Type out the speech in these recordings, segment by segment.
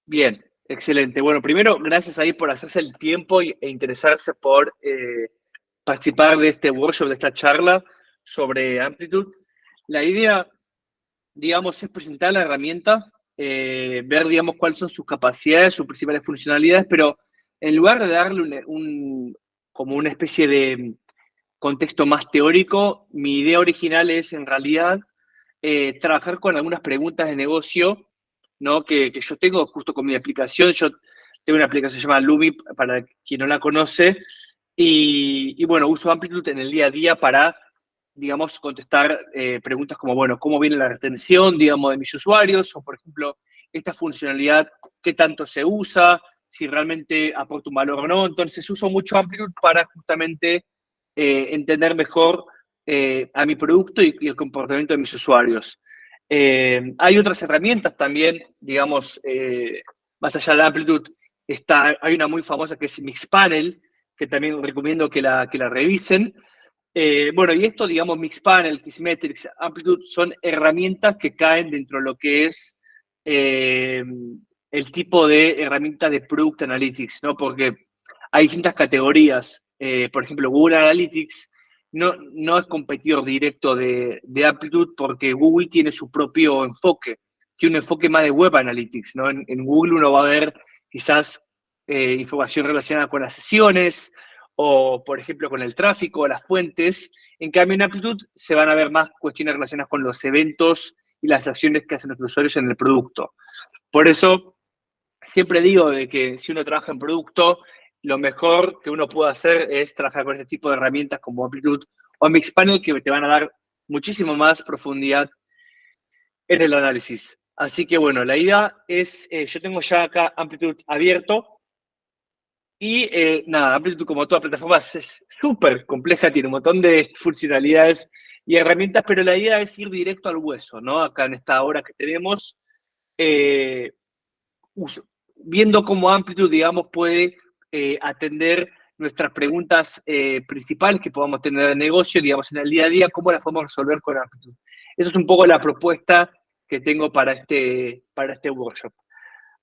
Bien, excelente. Bueno, primero, gracias ahí por hacerse el tiempo e interesarse por participar de este workshop, de esta charla sobre Amplitude. La idea, digamos, es presentar la herramienta, ver, digamos, cuáles son sus capacidades, sus principales funcionalidades, pero en lugar de darle como una especie de contexto más teórico, mi idea original es, en realidad, trabajar con algunas preguntas de negocio, ¿no? Que yo tengo justo con mi aplicación. Yo tengo una aplicación que se llama Lumi, para quien no la conoce, y bueno, uso Amplitude en el día a día para, digamos, contestar preguntas como, bueno, ¿cómo viene la retención, digamos, de mis usuarios? O, por ejemplo, esta funcionalidad, ¿qué tanto se usa? Si realmente aporta un valor o no. Entonces, uso mucho Amplitude para justamente entender mejor a mi producto y el comportamiento de mis usuarios. Hay otras herramientas también, digamos, más allá de Amplitude, hay una muy famosa que es Mixpanel, que también recomiendo que la revisen. Bueno, y esto, digamos, Mixpanel, Kissmetrics, Amplitude, son herramientas que caen dentro de lo que es el tipo de herramienta de Product Analytics, ¿no? Porque hay distintas categorías. Por ejemplo, Google Analytics no es competidor directo de Amplitude, porque Google tiene su propio enfoque, tiene un enfoque más de Web Analytics, ¿no? En Google uno va a ver quizás información relacionada con las sesiones, o, por ejemplo, con el tráfico, las fuentes. En cambio, en Amplitude se van a ver más cuestiones relacionadas con los eventos y las acciones que hacen los usuarios en el producto. Por eso, siempre digo de que si uno trabaja en producto, lo mejor que uno puede hacer es trabajar con este tipo de herramientas como Amplitude o Mixpanel, que te van a dar muchísimo más profundidad en el análisis. Así que bueno, la idea es, yo tengo ya acá Amplitude abierto. Y nada, Amplitude, como toda plataforma, es súper compleja, tiene un montón de funcionalidades y herramientas, pero la idea es ir directo al hueso, ¿no? Acá en esta hora que tenemos, eh, viendo cómo Amplitude, digamos, puede atender nuestras preguntas principales que podamos tener de negocio, digamos, en el día a día, cómo las podemos resolver con Amplitude. Esa es un poco la propuesta que tengo para este workshop.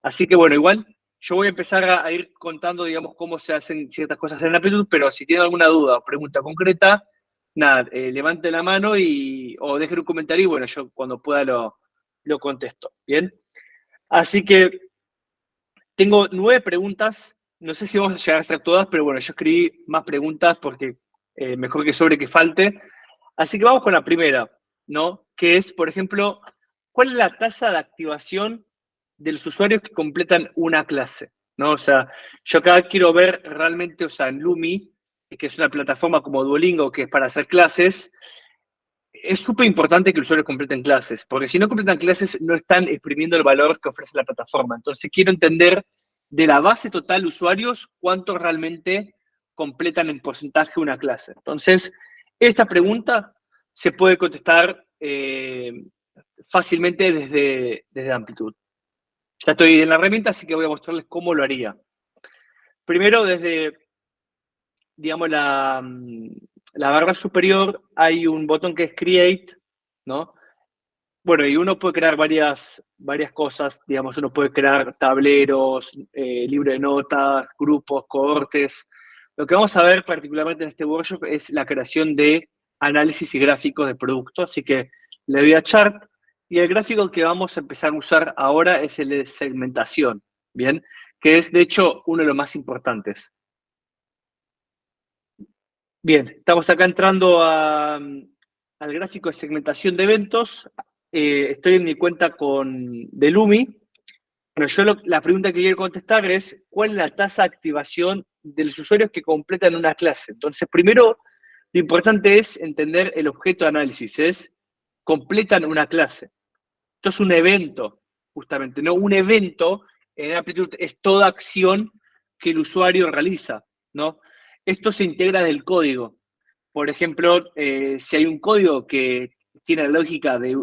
Así que bueno, igual yo voy a empezar a ir contando, digamos, cómo se hacen ciertas cosas en Amplitude, pero si tienen alguna duda o pregunta concreta, nada, levante la mano o dejen un comentario y bueno, yo cuando pueda lo contesto. ¿Bien? Así que tengo 9 preguntas. No sé si vamos a llegar a hacer todas, pero bueno, yo escribí más preguntas porque mejor que sobre que falte. Así que vamos con la primera, ¿no? Que es, por ejemplo, ¿cuál es la tasa de activación de los usuarios que completan una clase? ¿No? O sea, yo acá quiero ver realmente, o sea, en Lumi, que es una plataforma como Duolingo, que es para hacer clases, es súper importante que los usuarios completen clases, porque si no completan clases no están exprimiendo el valor que ofrece la plataforma. Entonces quiero entender de la base total de usuarios cuánto realmente completan en porcentaje una clase. Entonces, esta pregunta se puede contestar fácilmente desde Amplitude. Ya estoy en la herramienta, así que voy a mostrarles cómo lo haría. Primero, desde, digamos, la barra superior hay un botón que es Create, ¿no? Bueno, y uno puede crear varias cosas, digamos, uno puede crear tableros, libro de notas, grupos, cohortes. Lo que vamos a ver particularmente en este workshop es la creación de análisis y gráficos de producto, así que le doy a Chart, y el gráfico que vamos a empezar a usar ahora es el de segmentación, ¿bien? Que es, de hecho, uno de los más importantes. Bien, estamos acá entrando al gráfico de segmentación de eventos. Estoy en mi cuenta de Lumi. Bueno, la pregunta que quiero contestar es, ¿cuál es la tasa de activación de los usuarios que completan una clase? Entonces, primero, lo importante es entender el objeto de análisis, es completan una clase. Esto es un evento, justamente, ¿no? Un evento en Amplitude es toda acción que el usuario realiza, ¿no? Esto se integra del código. Por ejemplo, si hay un código que tiene la lógica de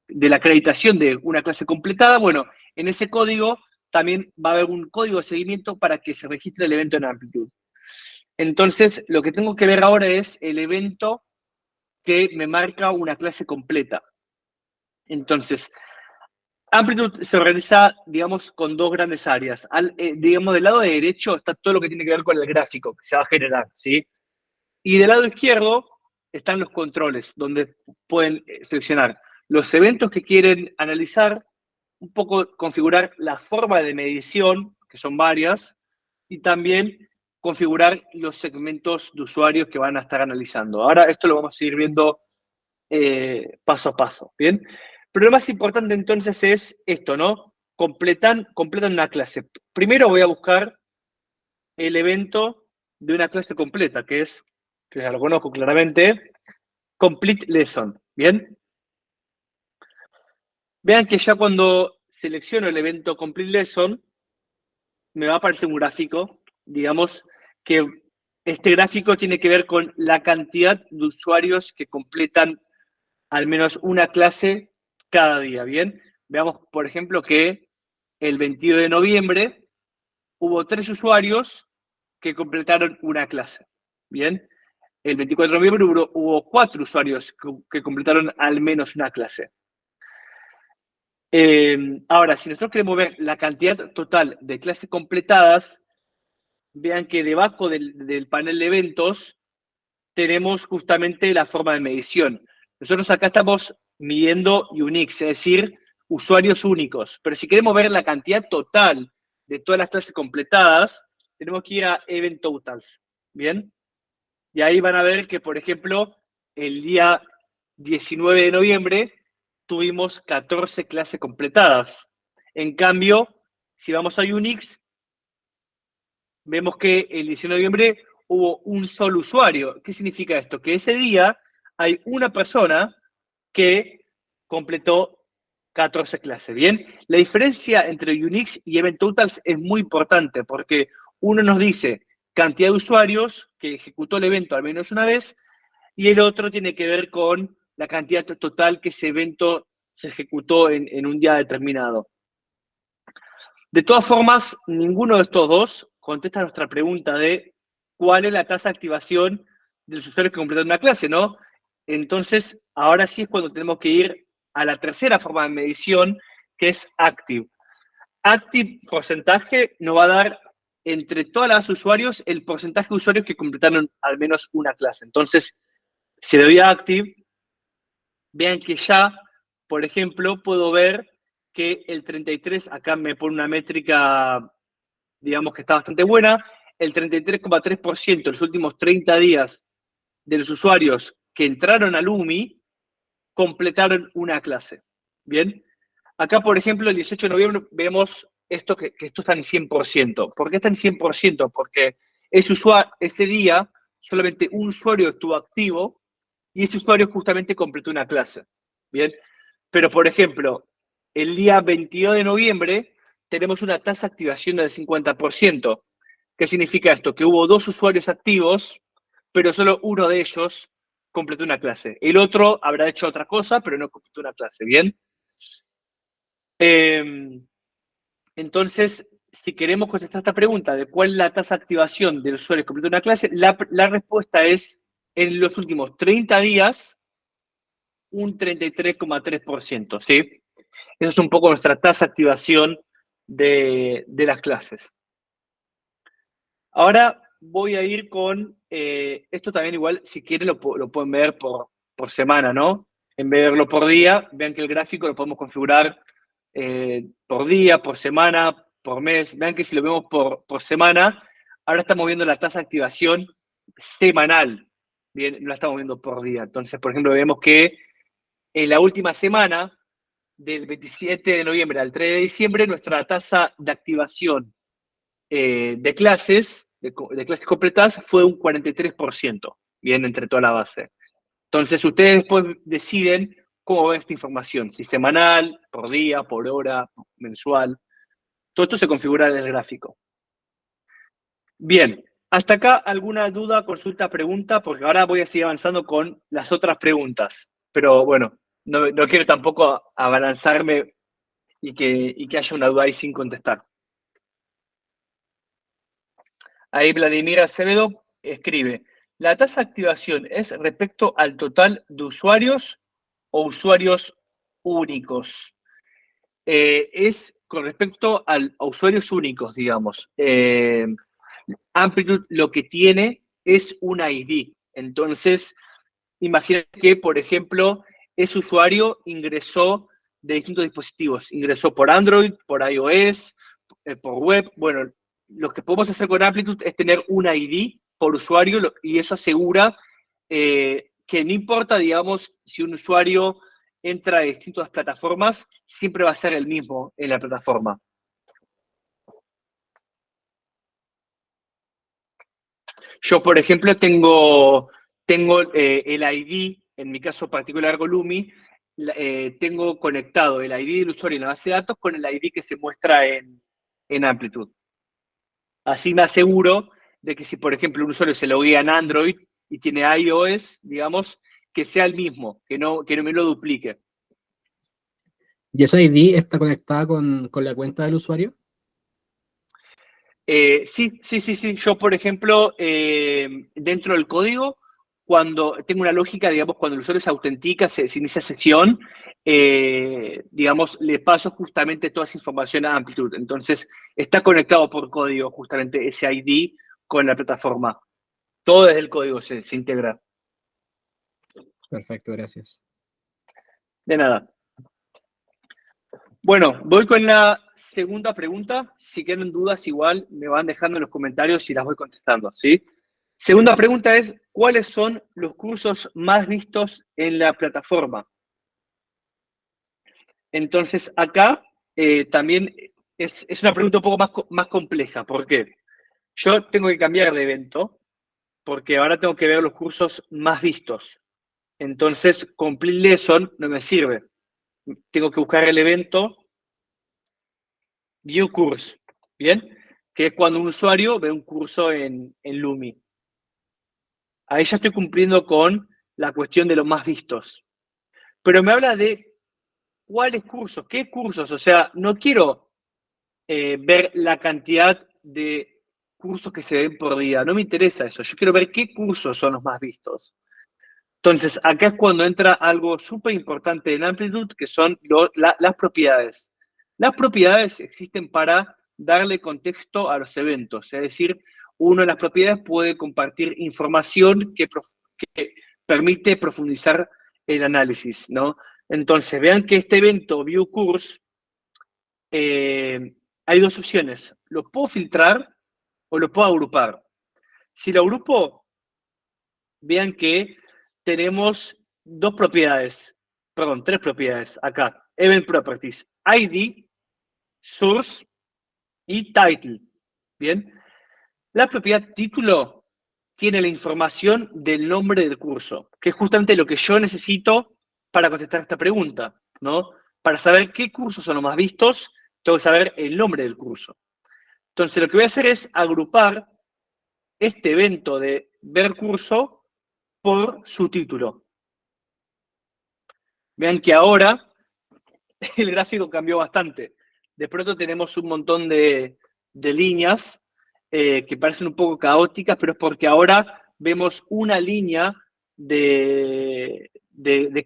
la acreditación de una clase completada, bueno, en ese código también va a haber un código de seguimiento para que se registre el evento en Amplitude. Entonces, lo que tengo que ver ahora es el evento que me marca una clase completa. Entonces, Amplitude se organiza, digamos, con dos grandes áreas. Digamos, del lado derecho está todo lo que tiene que ver con el gráfico que se va a generar, ¿sí? Y del lado izquierdo están los controles, donde pueden seleccionar los eventos que quieren analizar, un poco configurar la forma de medición, que son varias, y también configurar los segmentos de usuarios que van a estar analizando. Ahora esto lo vamos a ir viendo paso a paso, ¿bien? Pero lo más importante entonces es esto, ¿no? Completan una clase. Primero voy a buscar el evento de una clase completa, que ya lo conozco claramente, Complete Lesson, ¿bien? Vean que ya cuando selecciono el evento Complete Lesson, me va a aparecer un gráfico, digamos, que este gráfico tiene que ver con la cantidad de usuarios que completan al menos una clase cada día, ¿bien? Veamos, por ejemplo, que el 22 de noviembre hubo 3 usuarios que completaron una clase, ¿bien? El 24 de noviembre hubo 4 usuarios que completaron al menos una clase. Ahora, si nosotros queremos ver la cantidad total de clases completadas, vean que debajo del panel de eventos tenemos justamente la forma de medición. Nosotros acá estamos midiendo uniques, es decir, usuarios únicos. Pero si queremos ver la cantidad total de todas las clases completadas, tenemos que ir a Event Totals, ¿bien? Y ahí van a ver que, por ejemplo, el día 19 de noviembre tuvimos 14 clases completadas. En cambio, si vamos a Unix, vemos que el 19 de noviembre hubo un solo usuario. ¿Qué significa esto? Que ese día hay una persona que completó 14 clases, ¿bien? La diferencia entre Unix y Event Totals es muy importante porque uno nos dice cantidad de usuarios que ejecutó el evento al menos una vez y el otro tiene que ver con la cantidad total que ese evento se ejecutó en un día determinado. De todas formas, ninguno de estos dos contesta nuestra pregunta de cuál es la tasa de activación de los usuarios que completaron una clase, ¿no? Entonces, ahora sí es cuando tenemos que ir a la tercera forma de medición, que es Active. Active porcentaje nos va a dar entre todas las usuarios el porcentaje de usuarios que completaron al menos una clase. Entonces, si le doy a Active, vean que ya, por ejemplo, puedo ver que el 33, acá me pone una métrica, digamos que está bastante buena, el 33,3% en los últimos 30 días de los usuarios que entraron al UMI completaron una clase. ¿Bien? Acá, por ejemplo, el 18 de noviembre vemos esto que esto está en 100%. ¿Por qué está en 100%? Porque ese día solamente un usuario estuvo activo y ese usuario justamente completó una clase. ¿Bien? Pero, por ejemplo, el día 22 de noviembre tenemos una tasa de activación del 50%. ¿Qué significa esto? Que hubo 2 usuarios activos, pero solo uno de ellos completó una clase. El otro habrá hecho otra cosa, pero no completó una clase, ¿bien? Entonces, si queremos contestar esta pregunta de cuál es la tasa de activación del usuario que completó una clase, la respuesta es, en los últimos 30 días, un 33,3%, ¿sí? Esa es un poco nuestra tasa de activación de las clases. Ahora voy a ir con, esto también igual, si quieren lo pueden ver por semana, ¿no? En vez de verlo por día, vean que el gráfico lo podemos configurar por día, por semana, por mes. Vean que si lo vemos por semana, ahora estamos viendo la tasa de activación semanal. Bien, no la estamos viendo por día. Entonces, por ejemplo, vemos que en la última semana, del 27 de noviembre al 3 de diciembre, nuestra tasa de activación de clases completadas fue un 43%, bien, entre toda la base. Entonces, ustedes después deciden cómo ven esta información, si semanal, por día, por hora, mensual. Todo esto se configura en el gráfico. Bien, hasta acá alguna duda, consulta, pregunta, porque ahora voy a seguir avanzando con las otras preguntas. Pero bueno, no quiero tampoco abalanzarme y que haya una duda ahí sin contestar. Ahí Vladimir Acevedo escribe, ¿la tasa de activación es respecto al total de usuarios o usuarios únicos? es con respecto a usuarios únicos, digamos. Amplitude lo que tiene es un ID. Entonces, imagina que, por ejemplo, ese usuario ingresó de distintos dispositivos. Ingresó por Android, por iOS, por web. Bueno, lo que podemos hacer con Amplitude es tener un ID por usuario y eso asegura que no importa, digamos, si un usuario entra de distintas plataformas, siempre va a ser el mismo en la plataforma. Yo, por ejemplo, tengo el ID, en mi caso particular con Lumi, tengo conectado el ID del usuario en la base de datos con el ID que se muestra en Amplitude. Así me aseguro de que si, por ejemplo, un usuario se loguea en Android y tiene iOS, digamos, que sea el mismo, que no me lo duplique. ¿Y esa ID está conectada con la cuenta del usuario? Sí. Yo, por ejemplo, dentro del código, cuando tengo una lógica, digamos, cuando el usuario se autentica, se inicia sesión, digamos, le paso justamente toda esa información a Amplitude. Entonces, está conectado por código justamente ese ID con la plataforma. Todo desde el código se integra. Perfecto, gracias. De nada. Bueno, voy con la segunda pregunta. Si tienen dudas, igual me van dejando en los comentarios y las voy contestando, ¿sí? Segunda pregunta es, ¿cuáles son los cursos más vistos en la plataforma? Entonces, acá también es una pregunta un poco más compleja. ¿Por qué? Yo tengo que cambiar de evento porque ahora tengo que ver los cursos más vistos. Entonces, Complete Lesson no me sirve. Tengo que buscar el evento View Course, ¿bien? Que es cuando un usuario ve un curso en Lumi. Ahí ya estoy cumpliendo con la cuestión de los más vistos. Pero me habla de cuáles cursos, qué cursos. O sea, no quiero ver la cantidad de cursos que se ven por día. No me interesa eso. Yo quiero ver qué cursos son los más vistos. Entonces, acá es cuando entra algo súper importante en Amplitude, que son las propiedades. Las propiedades existen para darle contexto a los eventos. Es decir, uno de las propiedades puede compartir información que permite profundizar el análisis, ¿no? Entonces, vean que este evento View Course, hay dos opciones. Lo puedo filtrar o lo puedo agrupar. Si lo agrupo, vean que tenemos tres propiedades acá. Event Properties, ID, Source y Title. Bien. La propiedad título tiene la información del nombre del curso, que es justamente lo que yo necesito para contestar esta pregunta, ¿no? Para saber qué cursos son los más vistos, tengo que saber el nombre del curso. Entonces, lo que voy a hacer es agrupar este evento de ver curso por su título. Vean que ahora el gráfico cambió bastante. De pronto tenemos un montón de líneas que parecen un poco caóticas, pero es porque ahora vemos una línea de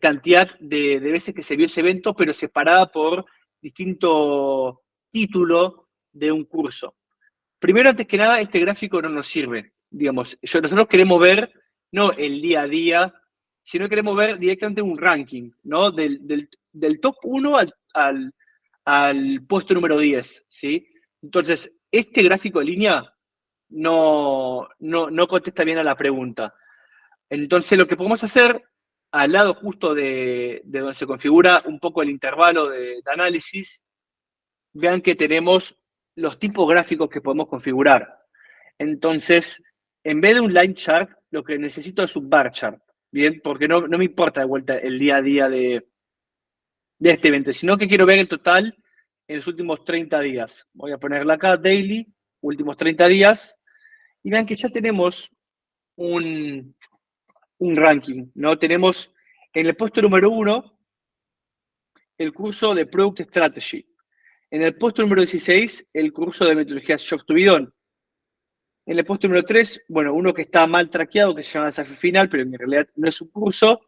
cantidad de veces que se vio ese evento, pero separada por distinto título de un curso. Primero, antes que nada, este gráfico no nos sirve. Digamos, nosotros queremos ver no el día a día, sino queremos ver directamente un ranking, ¿no? Del top 1 al puesto número 10, ¿sí? Entonces, este gráfico de línea no contesta bien a la pregunta. Entonces, lo que podemos hacer, al lado justo de donde se configura un poco el intervalo de análisis, vean que tenemos los tipos gráficos que podemos configurar. Entonces, en vez de un line chart, lo que necesito es un bar chart, ¿bien? Porque no me importa de vuelta el día a día de este evento, sino que quiero ver el total en los últimos 30 días. Voy a ponerla acá, daily, últimos 30 días, y vean que ya tenemos un ranking, ¿no? Tenemos en el puesto número 1 el curso de Product Strategy. En el puesto número 16, el curso de metodologías Shock to Bidon. En el puesto número 3, bueno, uno que está mal traqueado, que se llama Desafío Final, pero en realidad no es un curso.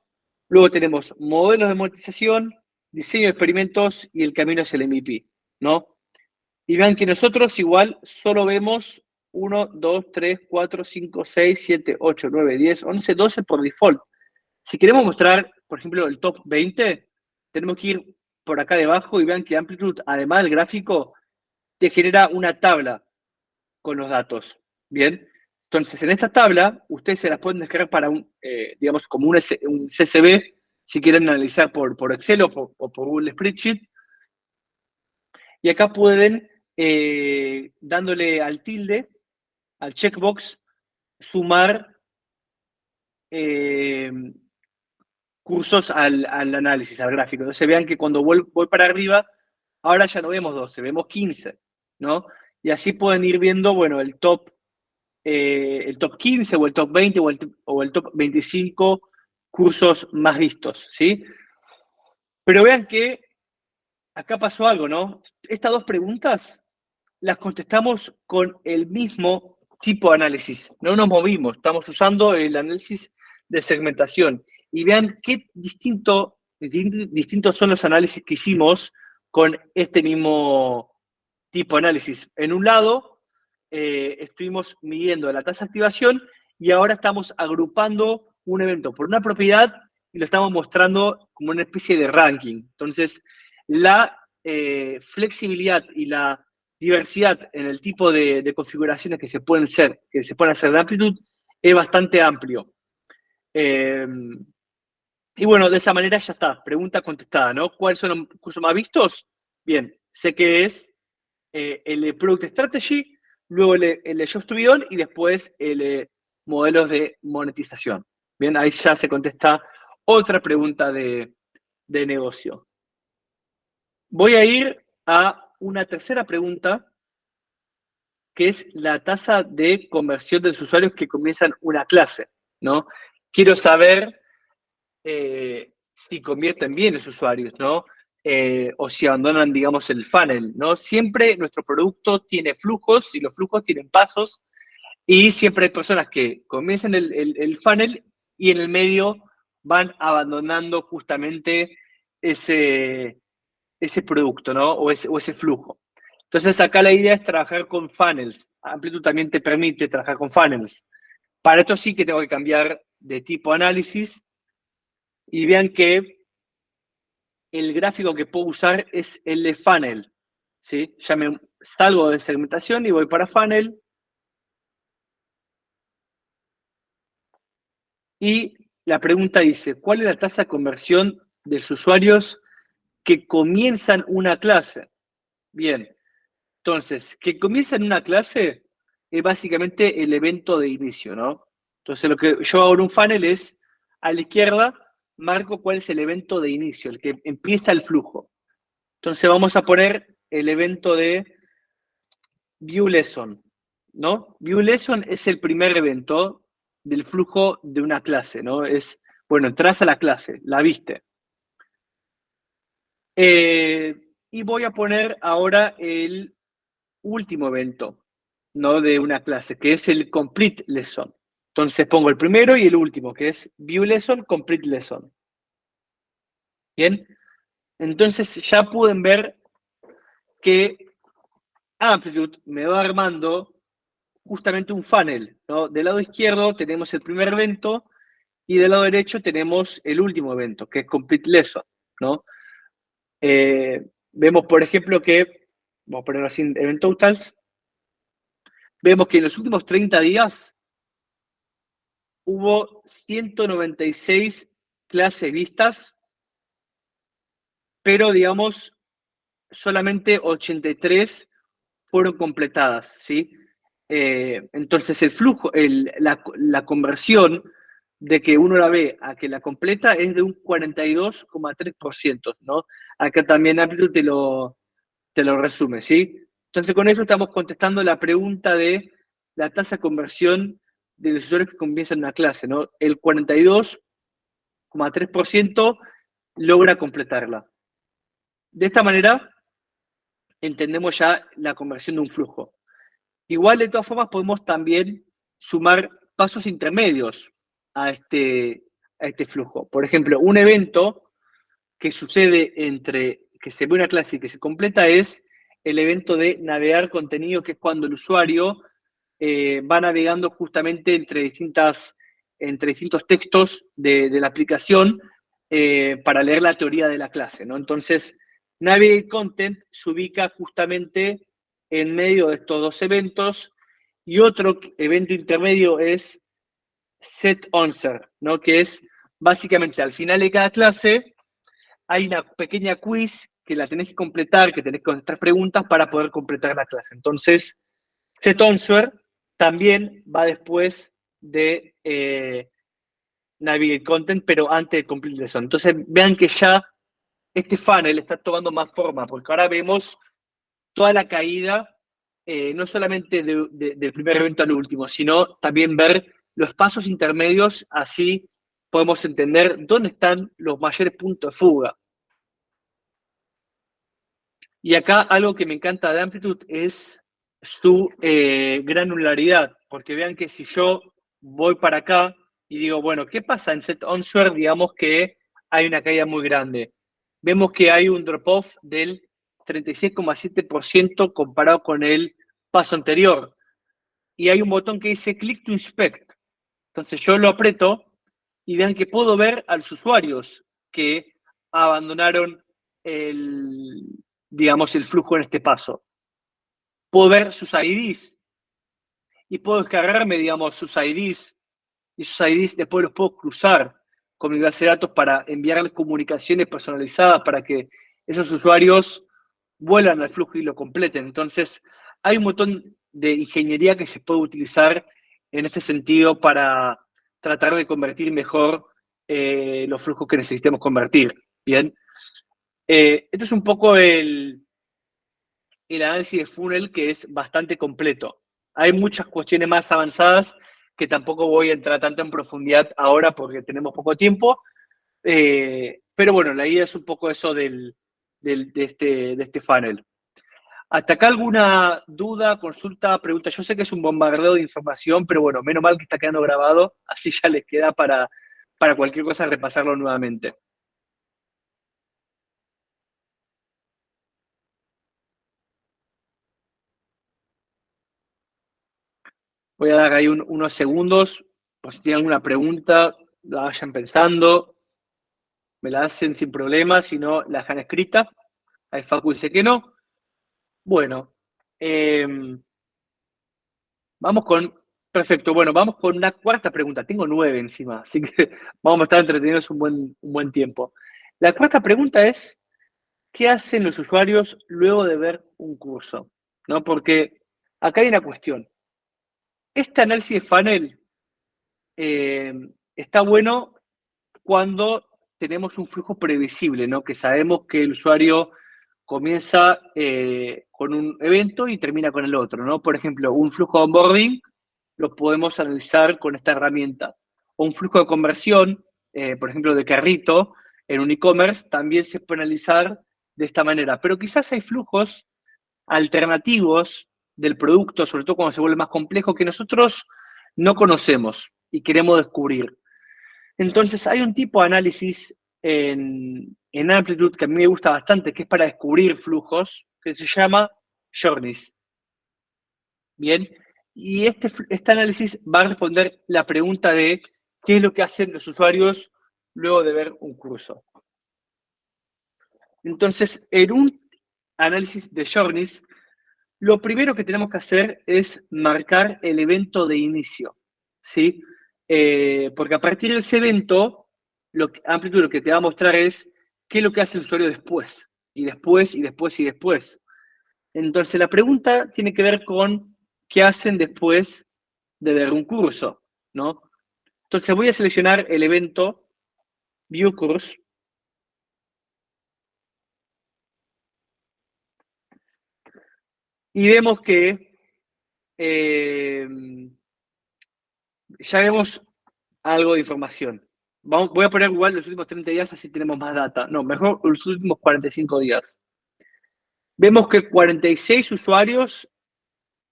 Luego tenemos modelos de monetización, diseño de experimentos y el camino hacia el MVP, ¿no? Y vean que nosotros igual solo vemos 1, 2, 3, 4, 5, 6, 7, 8, 9, 10, 11, 12 por default. Si queremos mostrar, por ejemplo, el top 20, tenemos que ir por acá debajo y vean que Amplitude, además del gráfico, te genera una tabla con los datos. Bien, entonces en esta tabla ustedes se las pueden descargar para digamos, como un CSV, si quieren analizar por Excel o por Google Spreadsheet. Y acá pueden, dándole al tilde, al checkbox, sumar cursos al análisis, al gráfico. Entonces vean que cuando voy para arriba, ahora ya no vemos 12, vemos 15, ¿no? Y así pueden ir viendo, bueno, el top 15 o el top 20 o el top 25 cursos más vistos, ¿sí? Pero vean que acá pasó algo, ¿no? Estas dos preguntas las contestamos con el mismo tipo de análisis. No nos movimos, estamos usando el análisis de segmentación. Y vean qué distintos son los análisis que hicimos con este mismo tipo de análisis. En un lado, estuvimos midiendo la tasa de activación y ahora estamos agrupando un evento por una propiedad y lo estamos mostrando como una especie de ranking. Entonces, la flexibilidad y la diversidad en el tipo de configuraciones que se pueden hacer de Amplitude es bastante amplio. Y bueno, de esa manera ya está, pregunta contestada, ¿no? ¿Cuáles son los cursos más vistos? Bien, sé que es el Product Strategy, luego el Just to Be On y después el modelos de monetización. Bien, ahí ya se contesta otra pregunta de negocio. Voy a ir a una tercera pregunta, que es la tasa de conversión de los usuarios que comienzan una clase, ¿no? Quiero saber si convierten bien los usuarios, ¿no? O si abandonan, digamos, el funnel, ¿no? Siempre nuestro producto tiene flujos y los flujos tienen pasos y siempre hay personas que comienzan el funnel y en el medio van abandonando justamente ese producto, ¿no? O ese flujo. Entonces, acá la idea es trabajar con funnels. Amplitude también te permite trabajar con funnels. Para esto sí que tengo que cambiar de tipo análisis y vean que el gráfico que puedo usar es el de funnel, ¿sí? Ya me salgo de segmentación y voy para funnel. Y la pregunta dice, ¿cuál es la tasa de conversión de los usuarios que comienzan una clase? Bien, entonces, que comienzan una clase es básicamente el evento de inicio, ¿no? Entonces, lo que yo hago en un funnel es, a la izquierda, marco cuál es el evento de inicio, el que empieza el flujo. Entonces, vamos a poner el evento de View Lesson, ¿no? View Lesson es el primer evento del flujo de una clase, ¿no? Es, bueno, entras a la clase, la viste. Y voy a poner ahora el último evento, ¿no? De una clase, que es el Complete Lesson. Entonces pongo el primero y el último, que es View Lesson, Complete Lesson. Bien, entonces ya pueden ver que Amplitude me va armando justamente un funnel, ¿no? Del lado izquierdo tenemos el primer evento y del lado derecho tenemos el último evento, que es Complete Lesson, ¿no? Vemos, por ejemplo, que, vamos a ponerlo así en Event Totals, vemos que en los últimos 30 días hubo 196 clases vistas, pero digamos, solamente 83 fueron completadas, ¿sí? Entonces el flujo, la conversión de que uno la ve a que la completa es de un 42,3%, ¿no? Acá también Amplitude te lo resume, ¿sí? Entonces con eso estamos contestando la pregunta de la tasa de conversión de los usuarios que comienzan una clase, ¿no? El 42,3% logra completarla. De esta manera entendemos ya la conversión de un flujo. Igual, de todas formas, podemos también sumar pasos intermedios a este flujo. Por ejemplo, un evento que sucede entre que se ve una clase y que se completa es el evento de navegar contenido, que es cuando el usuario va navegando justamente entre distintos textos de la aplicación para leer la teoría de la clase, ¿no? Entonces, Navigate Content se ubica justamente en medio de estos dos eventos, y otro evento intermedio es Set Answer, ¿no? Que es básicamente al final de cada clase hay una pequeña quiz que la tenés que completar, que tenés que contestar preguntas para poder completar la clase. Entonces, Set Answer también va después de Navigate Content, pero antes de Complete Lesson. Entonces, vean que ya este funnel está tomando más forma, porque ahora vemos toda la caída, no solamente del primer evento al último, sino también ver los pasos intermedios, así podemos entender dónde están los mayores puntos de fuga. Y acá algo que me encanta de Amplitude es su granularidad, porque vean que si yo voy para acá y digo, bueno, ¿qué pasa en Set Answer? Digamos que hay una caída muy grande. Vemos que hay un drop-off del 36,7% comparado con el paso anterior. Y hay un botón que dice Click to Inspect. Entonces yo lo aprieto y vean que puedo ver a los usuarios que abandonaron digamos, el flujo en este paso. Puedo ver sus IDs y puedo descargarme, digamos, sus IDs, y sus IDs después los puedo cruzar con mi base de datos para enviarles comunicaciones personalizadas para que esos usuarios vuelvan al flujo y lo completen. Entonces, hay un montón de ingeniería que se puede utilizar en este sentido para tratar de convertir mejor los flujos que necesitemos convertir. Bien. Esto es un poco el análisis de funnel, que es bastante completo. Hay muchas cuestiones más avanzadas que tampoco voy a entrar tanto en profundidad ahora porque tenemos poco tiempo, pero bueno, la idea es un poco eso de este funnel. ¿Hasta acá alguna duda, consulta, pregunta? Yo sé que es un bombardeo de información, pero bueno, menos mal que está quedando grabado, así ya les queda para cualquier cosa repasarlo nuevamente. Voy a dar ahí unos segundos, por si tienen alguna pregunta, la vayan pensando, me la hacen sin problema, si no, la dejan escrita. Ahí Facu dice que no. Bueno, vamos con, perfecto, bueno, vamos con una cuarta pregunta. Tengo 9 encima, así que vamos a estar entretenidos un buen tiempo. La cuarta pregunta es, ¿qué hacen los usuarios luego de ver un curso? ¿No? Porque acá hay una cuestión. Este análisis de funnel está bueno cuando tenemos un flujo previsible, ¿no? Que sabemos que el usuario comienza con un evento y termina con el otro, ¿no? Por ejemplo, un flujo de onboarding lo podemos analizar con esta herramienta. O un flujo de conversión, por ejemplo, de carrito en un e-commerce, también se puede analizar de esta manera. Pero quizás hay flujos alternativos del producto, sobre todo cuando se vuelve más complejo, que nosotros no conocemos y queremos descubrir. Entonces, hay un tipo de análisis en Amplitude que a mí me gusta bastante, que es para descubrir flujos, que se llama Journeys. Bien, y este análisis va a responder la pregunta de qué es lo que hacen los usuarios luego de ver un curso. Entonces, en un análisis de Journeys, lo primero que tenemos que hacer es marcar el evento de inicio, ¿sí? Porque a partir de ese evento, Amplitude lo que te va a mostrar es qué es lo que hace el usuario después, y después, y después, y después. Entonces, la pregunta tiene que ver con qué hacen después de ver un curso, ¿no? Entonces, voy a seleccionar el evento View Course. Y vemos que ya vemos algo de información. Voy a poner igual los últimos 30 días, así tenemos más data. No, mejor los últimos 45 días. Vemos que 46 usuarios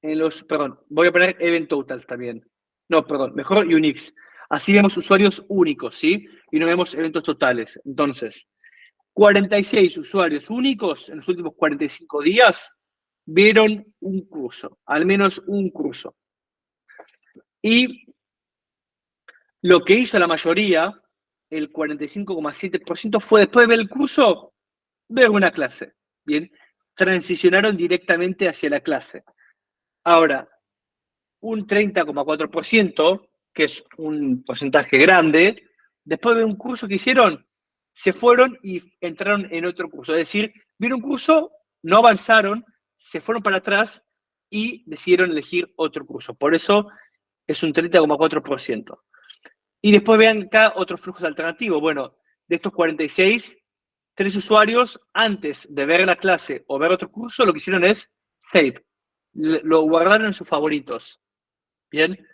perdón, voy a poner event totals también. No, perdón, mejor uniques. Así vemos usuarios únicos, ¿sí? Y no vemos eventos totales. Entonces, 46 usuarios únicos en los últimos 45 días vieron un curso, al menos un curso. Y lo que hizo la mayoría, el 45,7%, fue después de ver el curso, ver una clase. Bien, transicionaron directamente hacia la clase. Ahora, un 30,4%, que es un porcentaje grande, después de un curso que hicieron, se fueron y entraron en otro curso. Es decir, vieron un curso, no avanzaron, se fueron para atrás y decidieron elegir otro curso. Por eso es un 30,4%. Y después vean acá otros flujos alternativos. Bueno, de estos 46, 3 usuarios, antes de ver la clase o ver otro curso, lo que hicieron es save. Lo guardaron en sus favoritos. Bien.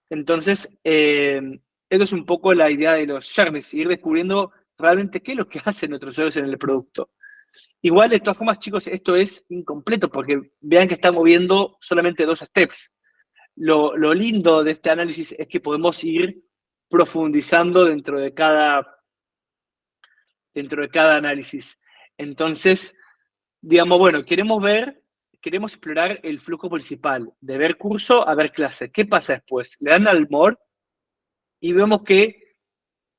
Entonces, eso es un poco la idea de los journeys, ir descubriendo realmente qué es lo que hacen nuestros usuarios en el producto. Igual, de todas formas, chicos, esto es incompleto porque vean que estamos viendo solamente 2 steps. Lo lindo de este análisis es que podemos ir profundizando dentro de cada análisis. Entonces, digamos, bueno, queremos explorar el flujo principal, de ver curso a ver clase. ¿Qué pasa después? Le dan al more y vemos que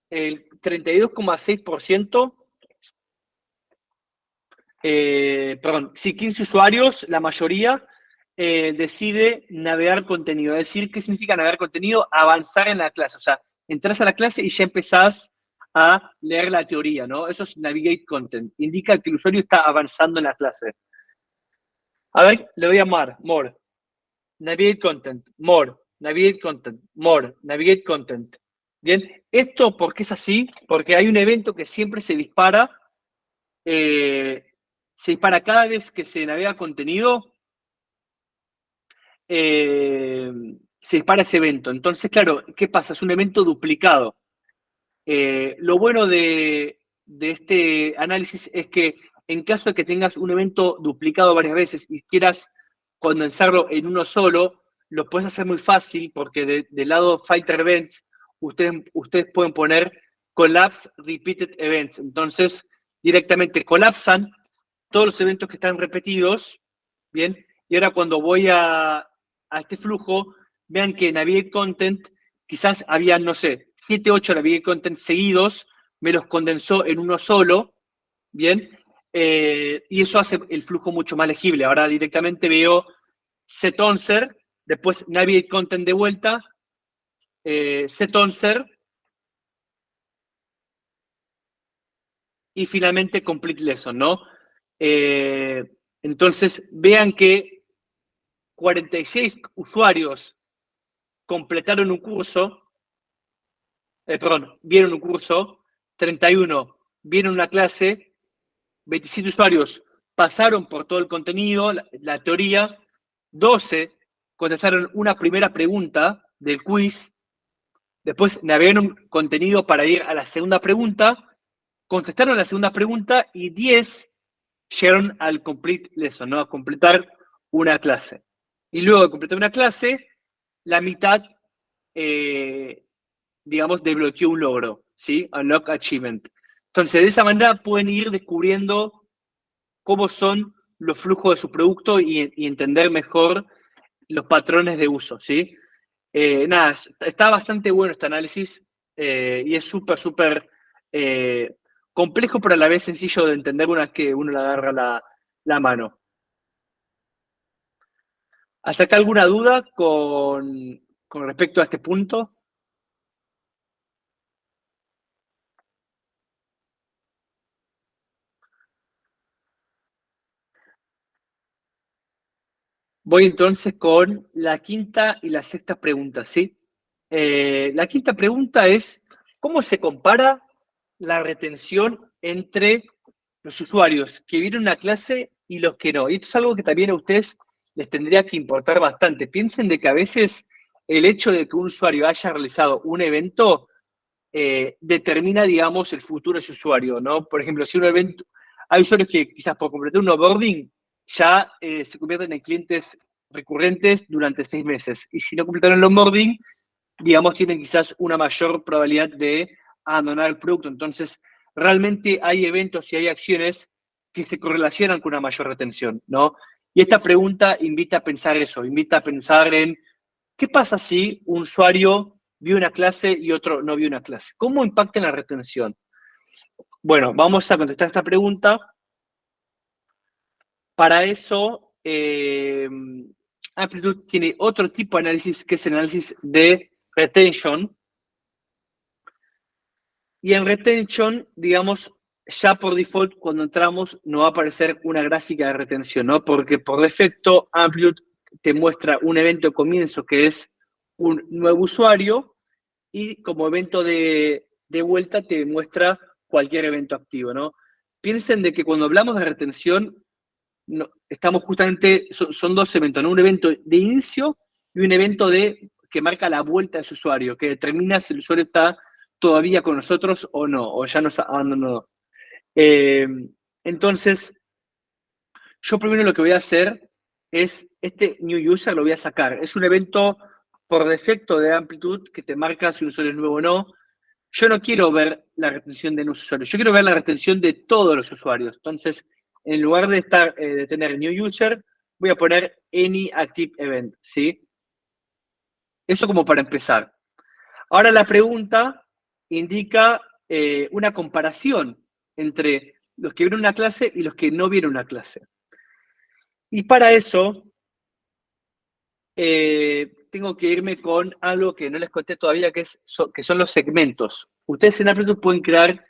el 32,6%, perdón, si 15 usuarios, la mayoría, decide navegar contenido. Es decir, ¿qué significa navegar contenido? Avanzar en la clase. O sea, entras a la clase y ya empezás a leer la teoría, ¿no? Eso es navigate content. Indica que el usuario está avanzando en la clase. A ver, le voy a llamar more. Navigate content, more. Navigate content, more. Navigate content. Bien, esto porque es así, porque hay un evento que siempre se dispara cada vez que se navega contenido, se dispara ese evento. Entonces, claro, ¿qué pasa? Es un evento duplicado. Lo bueno de este análisis es que en caso de que tengas un evento duplicado varias veces y quieras condensarlo en uno solo, lo puedes hacer muy fácil porque del lado Filter Events, ustedes pueden poner Collapse Repeated Events. Entonces, directamente colapsan todos los eventos que están repetidos, ¿bien? Y ahora cuando voy a este flujo, vean que Navigate Content, quizás había, no sé, 7, 8 Navigate Content seguidos, me los condensó en uno solo, ¿bien? Y eso hace el flujo mucho más legible. Ahora directamente veo set answer, después Navigate Content de vuelta, set answer, y finalmente complete lesson, ¿no? Entonces, vean que 46 usuarios completaron un curso, vieron un curso, 31 vieron una clase, 27 usuarios pasaron por todo el contenido, la teoría, 12 contestaron una primera pregunta del quiz, después navegaron contenido para ir a la segunda pregunta, contestaron la segunda pregunta y 10 llegaron al complete lesson, ¿no? A completar una clase. Y luego de completar una clase, la mitad, digamos, desbloqueó un logro, ¿sí? Unlock Achievement. Entonces, de esa manera pueden ir descubriendo cómo son los flujos de su producto y entender mejor los patrones de uso, ¿sí? Nada, está bastante bueno este análisis y es súper complejo, pero a la vez sencillo de entender una vez que uno le agarra la mano. ¿Hasta acá alguna duda con respecto a este punto? Voy entonces con la quinta y la sexta pregunta, ¿sí? La quinta pregunta es, ¿cómo se compara la retención entre los usuarios que vieron una clase y los que no? Y esto es algo que también a ustedes les tendría que importar bastante. Piensen de que a veces el hecho de que un usuario haya realizado un evento determina, digamos, el futuro de su usuario, ¿no? Por ejemplo, si un evento, hay usuarios que quizás por completar un onboarding ya se convierten en clientes recurrentes durante 6 meses. Y si no completaron el onboarding, digamos, tienen quizás una mayor probabilidad de abandonar el producto. Entonces, realmente hay eventos y hay acciones que se correlacionan con una mayor retención, ¿no? Y esta pregunta invita a pensar eso, invita a pensar en qué pasa si un usuario vio una clase y otro no vio una clase. ¿Cómo impacta en la retención? Bueno, vamos a contestar esta pregunta. Para eso, Amplitude tiene otro tipo de análisis que es el análisis de retention. Y en retention, digamos, ya por default, cuando entramos, nos va a aparecer una gráfica de retención, ¿no? Porque por defecto, Amplitude te muestra un evento de comienzo que es un nuevo usuario y como evento de vuelta te muestra cualquier evento activo, ¿no? Piensen de que cuando hablamos de retención, no, estamos justamente, son dos eventos, ¿no? Un evento de inicio y un evento que marca la vuelta de su usuario, que determina si el usuario está todavía con nosotros o no, o ya nos abandonó. Entonces, yo primero lo que voy a hacer es, este new user lo voy a sacar. Es un evento por defecto de Amplitude que te marca si un usuario es nuevo o no. Yo no quiero ver la retención de nuevos usuarios, yo quiero ver la retención de todos los usuarios. Entonces, en lugar de tener new user, voy a poner any active event, ¿sí? Eso como para empezar. Ahora la pregunta indica una comparación entre los que vieron una clase y los que no vieron una clase. Y para eso, tengo que irme con algo que no les conté todavía, que son los segmentos. Ustedes en Amplitude pueden crear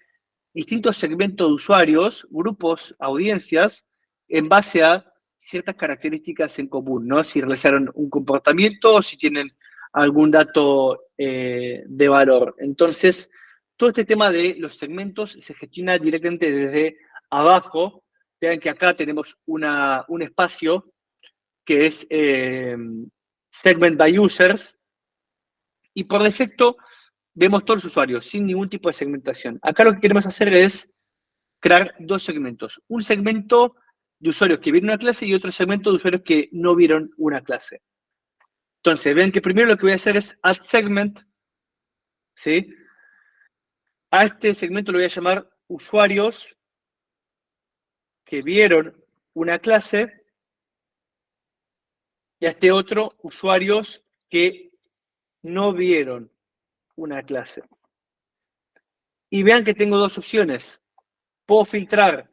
distintos segmentos de usuarios, grupos, audiencias, en base a ciertas características en común, ¿no? Si realizaron un comportamiento o si tienen algún dato de valor. Entonces, todo este tema de los segmentos se gestiona directamente desde abajo. Vean que acá tenemos un espacio que es Segment by Users, y por defecto vemos todos los usuarios sin ningún tipo de segmentación. Acá lo que queremos hacer es crear dos segmentos. Un segmento de usuarios que vieron una clase y otro segmento de usuarios que no vieron una clase. Entonces, ven que primero lo que voy a hacer es add segment, ¿sí? A este segmento lo voy a llamar usuarios que vieron una clase y a este otro usuarios que no vieron una clase. Y vean que tengo dos opciones. Puedo filtrar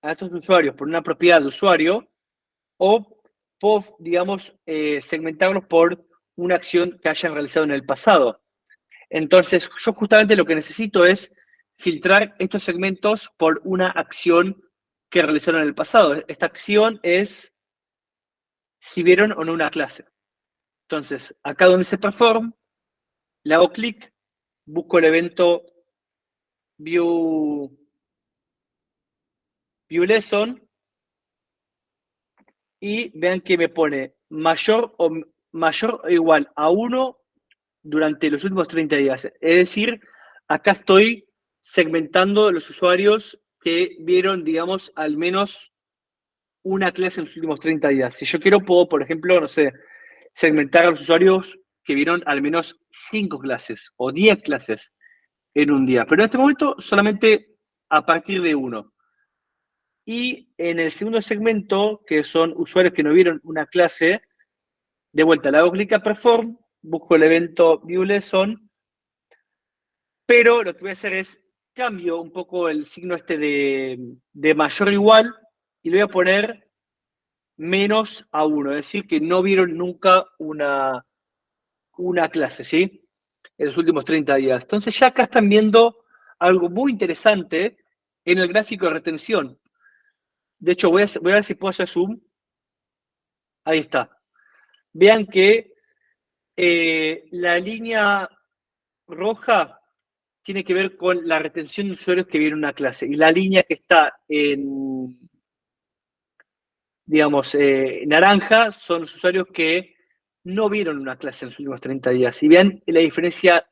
a estos usuarios por una propiedad de usuario o puedo, digamos, segmentarlos por una acción que hayan realizado en el pasado. Entonces, yo justamente lo que necesito es filtrar estos segmentos por una acción que realizaron en el pasado. Esta acción es si vieron o no una clase. Entonces, acá donde se perform, le hago clic, busco el evento view lesson y vean que me pone mayor o igual a 1 durante los últimos 30 días. Es decir, acá estoy segmentando los usuarios que vieron, digamos, al menos una clase en los últimos 30 días. Si yo quiero, puedo, por ejemplo, no sé, segmentar a los usuarios que vieron al menos 5 clases o 10 clases en un día. Pero en este momento solamente a partir de 1. Y en el segundo segmento, que son usuarios que no vieron una clase, de vuelta le hago clic a Perform, busco el evento View Lesson, pero lo que voy a hacer es cambio un poco el signo este de mayor o igual y le voy a poner menos a 1, es decir, que no vieron nunca una clase, ¿sí? En los últimos 30 días. Entonces ya acá están viendo algo muy interesante en el gráfico de retención. De hecho, voy a ver si puedo hacer zoom. Ahí está. Vean que la línea roja tiene que ver con la retención de usuarios que vieron una clase. Y la línea que está en, digamos, naranja son los usuarios que no vieron una clase en los últimos 30 días. Y vean la diferencia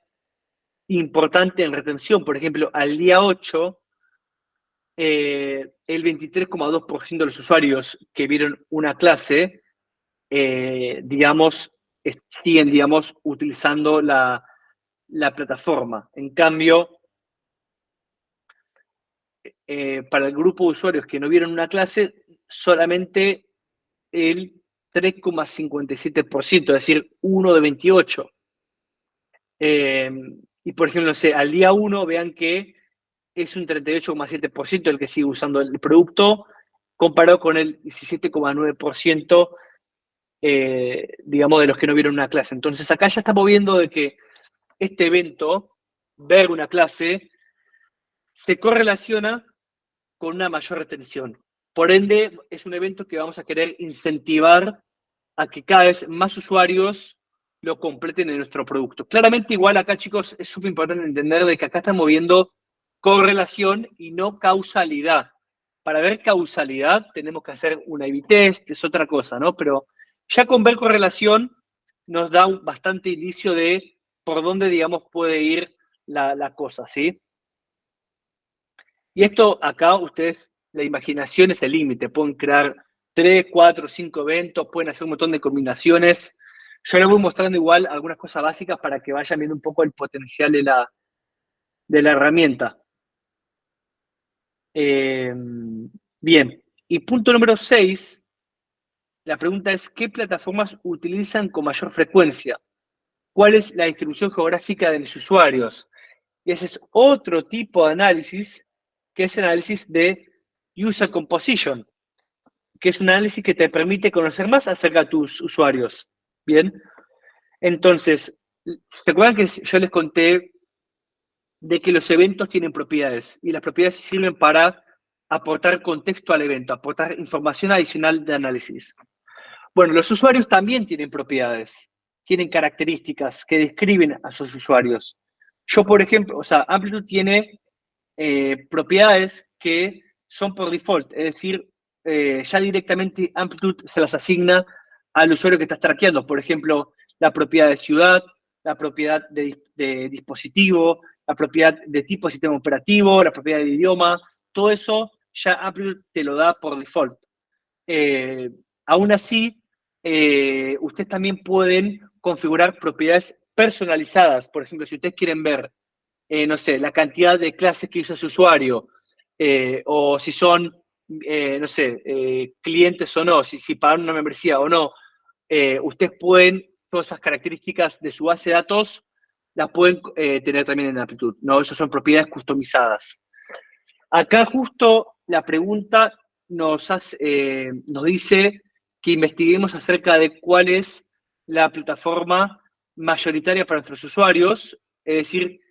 importante en retención. Por ejemplo, al día 8, el 23,2% de los usuarios que vieron una clase, digamos, siguen, digamos, utilizando la plataforma. En cambio, para el grupo de usuarios que no vieron una clase, solamente el 3,57%, es decir, 1 de 28. Y por ejemplo, no sé, al día 1 vean que es un 38,7% el que sigue usando el producto, comparado con el 17,9%, digamos, de los que no vieron una clase. Entonces acá ya estamos viendo de que este evento, ver una clase, se correlaciona con una mayor retención. Por ende, es un evento que vamos a querer incentivar a que cada vez más usuarios lo completen en nuestro producto. Claramente, igual acá, chicos, es súper importante entender de que acá estamos viendo correlación y no causalidad. Para ver causalidad tenemos que hacer un A/B test, es otra cosa, ¿no? Pero ya con ver correlación nos da un bastante indicio de por dónde, digamos, puede ir la cosa, ¿sí? Y esto acá ustedes, la imaginación es el límite, pueden crear 3, 4, 5 eventos, pueden hacer un montón de combinaciones. Yo les voy mostrando igual algunas cosas básicas para que vayan viendo un poco el potencial de la herramienta. Bien, y punto número 6, la pregunta es, ¿qué plataformas utilizan con mayor frecuencia? ¿Cuál es la distribución geográfica de mis usuarios? Y ese es otro tipo de análisis, que es el análisis de User Composition, que es un análisis que te permite conocer más acerca de tus usuarios. Bien, entonces, ¿se acuerdan que yo les conté de que los eventos tienen propiedades? Y las propiedades sirven para aportar contexto al evento, aportar información adicional de análisis. Bueno, los usuarios también tienen propiedades, tienen características que describen a sus usuarios. Yo, por ejemplo, o sea, Amplitude tiene propiedades que son por default, es decir, ya directamente Amplitude se las asigna al usuario que estás traqueando. Por ejemplo, la propiedad de ciudad, la propiedad de dispositivo, la propiedad de tipo de sistema operativo, la propiedad de idioma, todo eso ya Amplitude te lo da por default. Aún así, ustedes también pueden configurar propiedades personalizadas. Por ejemplo, si ustedes quieren ver, no sé, la cantidad de clases que hizo su usuario, o si son, no sé, clientes o no, si pagaron una membresía o no, ustedes pueden, todas esas características de su base de datos, las pueden tener también en Amplitude, ¿no? Esas son propiedades customizadas. Acá justo la pregunta nos dice que investiguemos acerca de cuál es la plataforma mayoritaria para nuestros usuarios, es decir,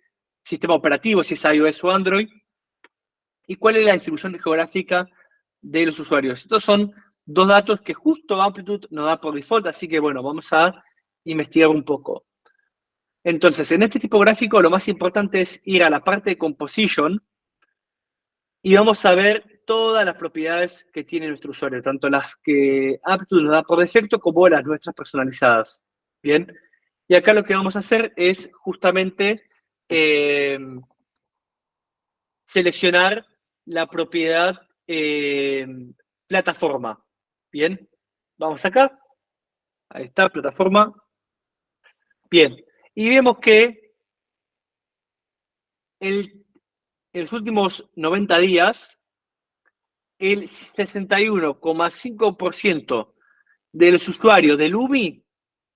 sistema operativo, si es iOS o Android, y cuál es la distribución geográfica de los usuarios. Estos son dos datos que justo Amplitude nos da por default, así que bueno, vamos a investigar un poco. Entonces, en este tipo gráfico lo más importante es ir a la parte de composition y vamos a ver todas las propiedades que tiene nuestro usuario, tanto las que Amplitude nos da por defecto como las nuestras personalizadas. Bien, y acá lo que vamos a hacer es justamente seleccionar la propiedad plataforma. Bien, vamos acá. Ahí está, plataforma. Bien, y vemos que en los últimos 90 días, el 61,5% de los usuarios del UMI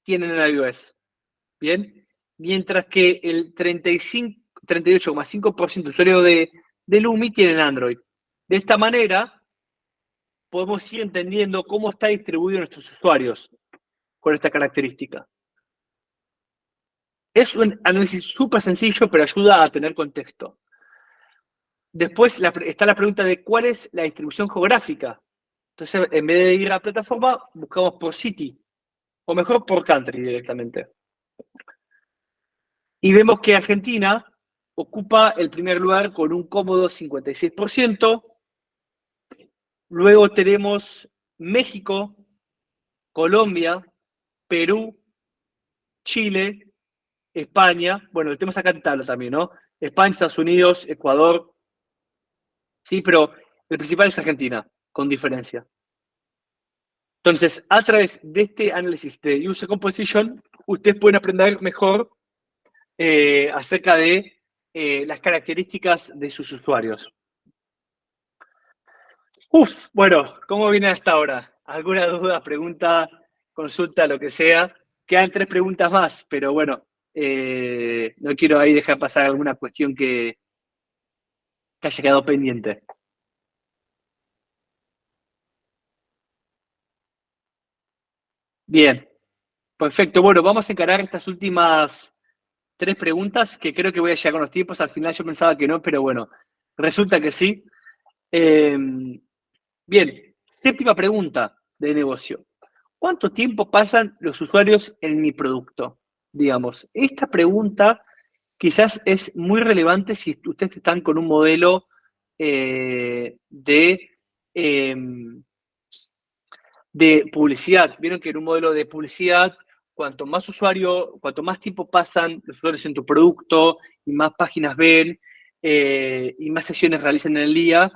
tienen el iOS. Bien, mientras que el 38,5% de usuarios del UMI tienen Android. De esta manera, podemos ir entendiendo cómo está distribuido nuestros usuarios con esta característica. Es un análisis súper sencillo, pero ayuda a tener contexto. Después está la pregunta de cuál es la distribución geográfica. Entonces, en vez de ir a plataforma, buscamos por city, o mejor por country directamente. Y vemos que Argentina ocupa el primer lugar con un cómodo 56%. Luego tenemos México, Colombia, Perú, Chile, España. Bueno, el tema está acá en tabla también, ¿no? España, Estados Unidos, Ecuador. Sí, pero el principal es Argentina, con diferencia. Entonces, a través de este análisis de User Composition, ustedes pueden aprender mejor acerca de las características de sus usuarios. Bueno, ¿cómo viene hasta ahora? ¿Alguna duda, pregunta, consulta, lo que sea? Quedan 3 preguntas más, pero bueno, no quiero ahí dejar pasar alguna cuestión que haya quedado pendiente. Bien, perfecto. Bueno, vamos a encarar estas últimas 3 preguntas que creo que voy a llegar con los tiempos. Al final yo pensaba que no, pero bueno, resulta que sí. Eh, Bien, séptima pregunta de negocio. ¿Cuánto tiempo pasan los usuarios en mi producto? Digamos, esta pregunta quizás es muy relevante si ustedes están con un modelo eh, de publicidad. Vieron que en un modelo de publicidad, cuanto más tiempo pasan los usuarios en tu producto y más páginas ven y más sesiones realizan en el día,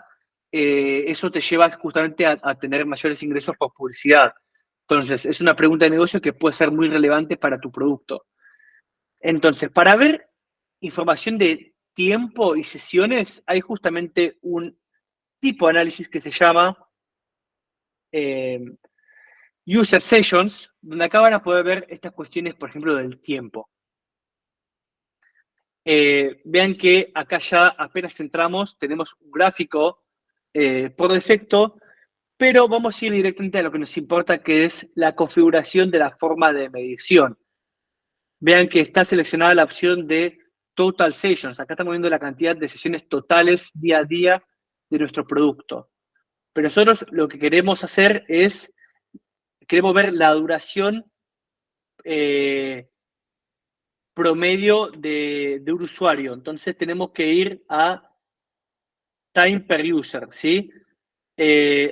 eso te lleva justamente a tener mayores ingresos por publicidad. Entonces, es una pregunta de negocio que puede ser muy relevante para tu producto. Entonces, para ver información de tiempo y sesiones, hay justamente un tipo de análisis que se llama eh, User Sessions, donde acá van a poder ver estas cuestiones, por ejemplo, del tiempo. Vean que acá ya apenas entramos, tenemos un gráfico por defecto, pero vamos a ir directamente a lo que nos importa, que es la configuración de la forma de medición. Vean que está seleccionada la opción de Total Sessions. Acá estamos viendo la cantidad de sesiones totales día a día de nuestro producto. Pero nosotros lo que queremos hacer es, queremos ver la duración eh, promedio de un usuario. Entonces tenemos que ir a time per user, ¿sí?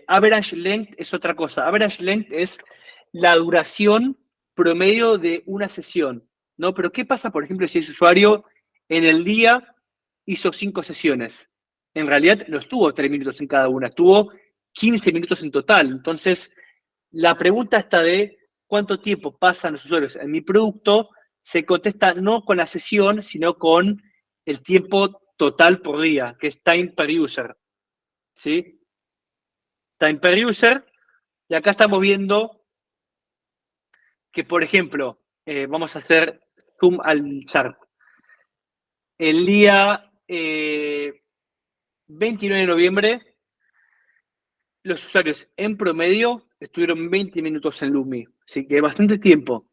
Average length es otra cosa. Average length es la duración promedio de una sesión, ¿no? Pero ¿qué pasa, por ejemplo, si ese usuario en el día hizo 5 sesiones? En realidad no estuvo 3 minutos en cada una, estuvo 15 minutos en total. Entonces, la pregunta está de cuánto tiempo pasan los usuarios en mi producto se contesta no con la sesión, sino con el tiempo total por día, que es time per user, ¿sí? Time per user, y acá estamos viendo que, por ejemplo, vamos a hacer zoom al chart. El día 29 de noviembre, los usuarios en promedio estuvieron 20 minutos en Lumi, así que bastante tiempo.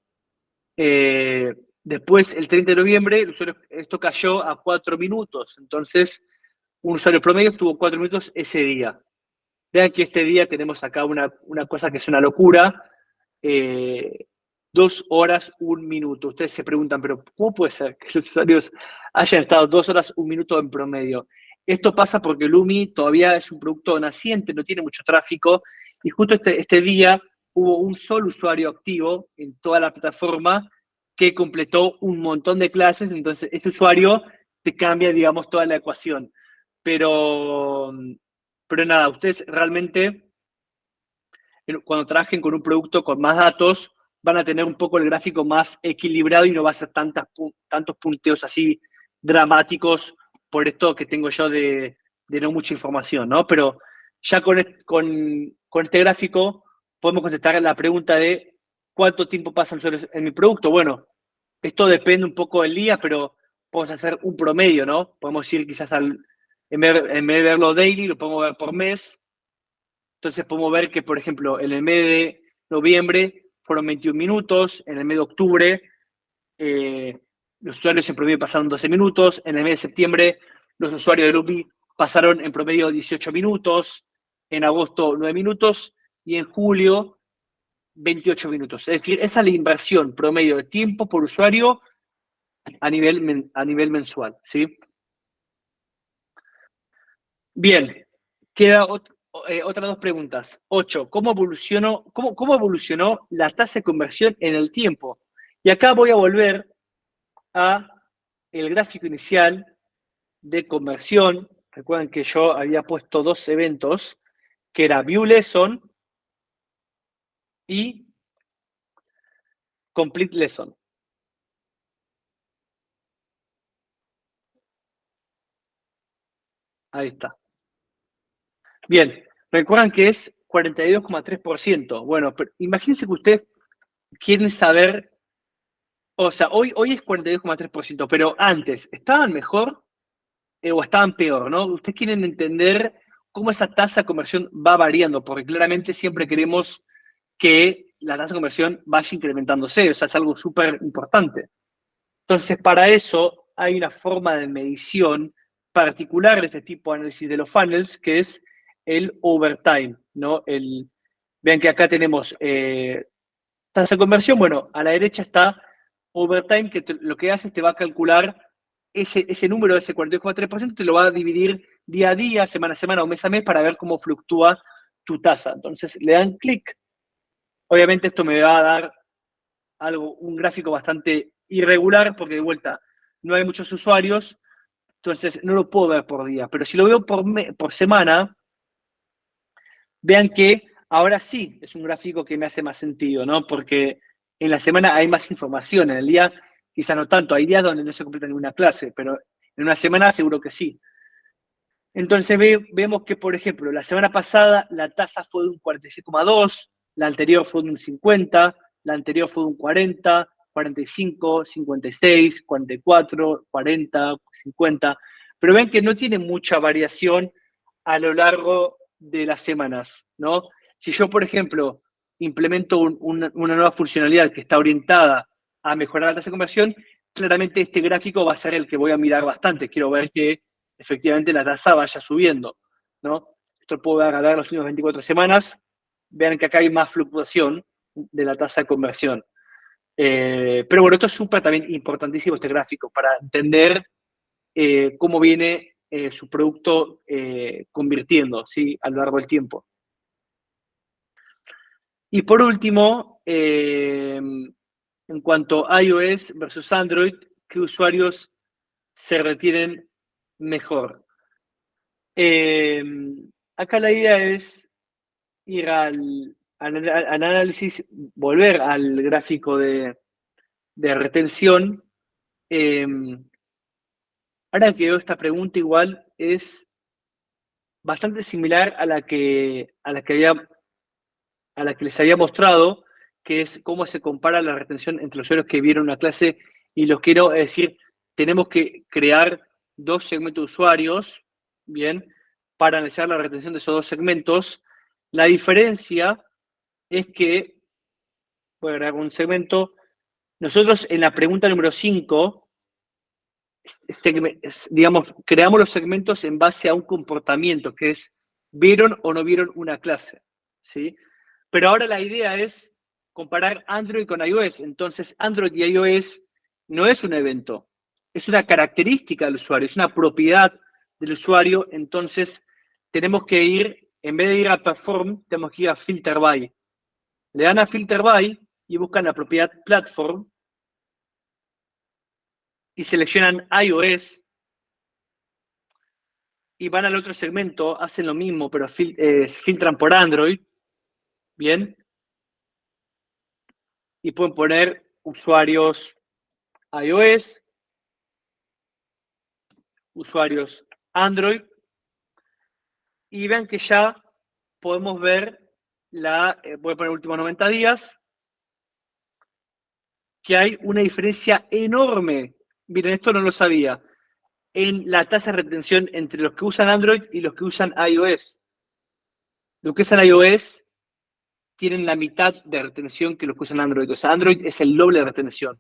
Después, el 30 de noviembre, esto cayó a 4 minutos. Entonces, un usuario promedio estuvo 4 minutos ese día. Vean que este día tenemos acá una cosa que es una locura. 2 horas, 1 minuto. Ustedes se preguntan, pero ¿cómo puede ser que los usuarios hayan estado 2 horas, 1 minuto en promedio? Esto pasa porque Lumi todavía es un producto naciente, no tiene mucho tráfico, y justo este día hubo un solo usuario activo en toda la plataforma que completó un montón de clases, entonces ese usuario te cambia, digamos, toda la ecuación. Pero, pero nada, ustedes realmente cuando trabajen con un producto con más datos, van a tener un poco el gráfico más equilibrado y no va a ser tantos punteos así dramáticos por esto que tengo yo de no mucha información, ¿no? Pero ya con este gráfico podemos contestar la pregunta de cuánto tiempo pasan en mi producto. Bueno, esto depende un poco del día, pero podemos hacer un promedio, ¿no? Podemos ir quizás en vez de verlo daily, lo podemos ver por mes. Entonces podemos ver que, por ejemplo, en el mes de noviembre fueron 21 minutos, en el mes de octubre los usuarios en promedio pasaron 12 minutos, en el mes de septiembre los usuarios de Lumi pasaron en promedio 18 minutos, en agosto 9 minutos y en julio 28 minutos. Es decir, esa es la inversión promedio de tiempo por usuario a nivel mensual, ¿sí? Bien, queda otras 2 preguntas. 8. ¿Cómo evolucionó la tasa de conversión en el tiempo? Y acá voy a volver a el gráfico inicial de conversión. Recuerden que yo había puesto 2 eventos, que era View Lesson y Complete Lesson. Ahí está. Bien, Recuerdan que es 42,3%. Bueno, pero imagínense que ustedes quieren saber, o sea, hoy es 42,3%, pero antes, ¿estaban mejor o estaban peor, no? Ustedes quieren entender cómo esa tasa de conversión va variando, porque claramente siempre queremos que la tasa de conversión vaya incrementándose, o sea, es algo súper importante. Entonces, para eso hay una forma de medición particular de este tipo de análisis de los funnels, que es el overtime, ¿no? Vean que acá tenemos tasa de conversión, bueno, a la derecha está overtime, que lo que hace es te va a calcular ese número, ese 42,3%, te lo va a dividir día a día, semana a semana o mes a mes para ver cómo fluctúa tu tasa. Entonces, le dan clic. Obviamente esto me va a dar un gráfico bastante irregular, porque de vuelta no hay muchos usuarios, entonces no lo puedo ver por día. Pero si lo veo por semana, vean que ahora sí es un gráfico que me hace más sentido, ¿no? Porque en la semana hay más información, en el día quizá no tanto, hay días donde no se completa ninguna clase, pero en una semana seguro que sí. Entonces vemos que, por ejemplo, la semana pasada la tasa fue de un 46,2, la anterior fue de un 50, la anterior fue de un 40, 45, 56, 44, 40, 50. Pero ven que no tiene mucha variación a lo largo de las semanas, ¿no? Si yo, por ejemplo, implemento una nueva funcionalidad que está orientada a mejorar la tasa de conversión, claramente este gráfico va a ser el que voy a mirar bastante. Quiero ver que efectivamente la tasa vaya subiendo, ¿no? Esto lo puedo agarrar las últimas 24 semanas. Vean que acá hay más fluctuación de la tasa de conversión. Pero bueno, esto es súper también importantísimo, este gráfico, para entender cómo viene su producto convirtiendo, ¿sí? A lo largo del tiempo. Y por último, en cuanto a iOS versus Android, ¿qué usuarios se retienen mejor? Acá la idea es ir al análisis, volver al gráfico de retención. Ahora que veo esta pregunta, igual es bastante similar a la que les había mostrado, que es cómo se compara la retención entre los usuarios que vieron una clase y los que no. Es decir, tenemos que crear dos segmentos de usuarios, ¿bien? Para analizar la retención de esos dos segmentos. La diferencia es que, voy a agregar un segmento, nosotros en la pregunta número 5, digamos, creamos los segmentos en base a un comportamiento, que es, ¿vieron o no vieron una clase? ¿Sí? Pero ahora la idea es comparar Android con iOS. Entonces, Android y iOS no es un evento, es una característica del usuario, es una propiedad del usuario. entonces tenemos que ir, en vez de ir a Perform, tenemos que ir a Filter By. Le dan a Filter By y buscan la propiedad Platform y seleccionan iOS y van al otro segmento, hacen lo mismo, pero filtran por Android, ¿bien? Y pueden poner usuarios iOS, usuarios Android, y vean que ya podemos ver voy a poner últimos 90 días, que hay una diferencia enorme. Miren, esto no lo sabía, en la tasa de retención entre los que usan Android y los que usan iOS. Los que usan iOS tienen la mitad de retención que los que usan Android. O sea, Android es el doble de retención.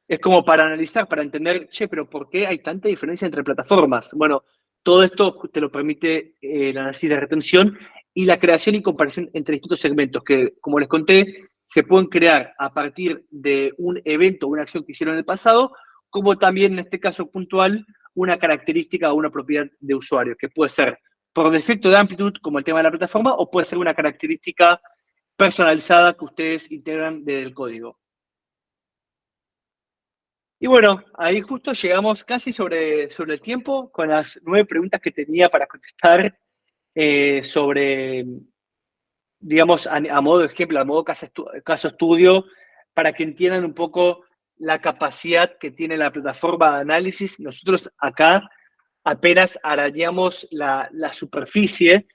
Es como para analizar, para entender, che, pero ¿por qué hay tanta diferencia entre plataformas? Bueno, todo esto te lo permite el análisis de retención y la creación y comparación entre distintos segmentos que, como les conté, se pueden crear a partir de un evento o una acción que hicieron en el pasado, como también en este caso puntual, una característica o una propiedad de usuario, que puede ser por defecto de amplitud, como el tema de la plataforma, o puede ser una característica personalizada que ustedes integran desde el código. Y bueno, ahí justo llegamos casi sobre el tiempo con las 9 preguntas que tenía para contestar sobre, digamos, a modo de ejemplo, a modo caso estudio, para que entiendan un poco la capacidad que tiene la plataforma de análisis. Nosotros acá apenas arañamos la superficie.